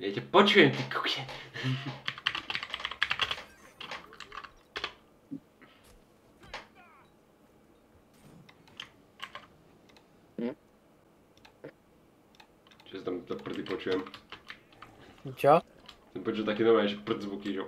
Ja ťa počujem, ty kukie. Čo sa tam za prdy počujem? Čo? Som počul také nové, že prd zvuky, že...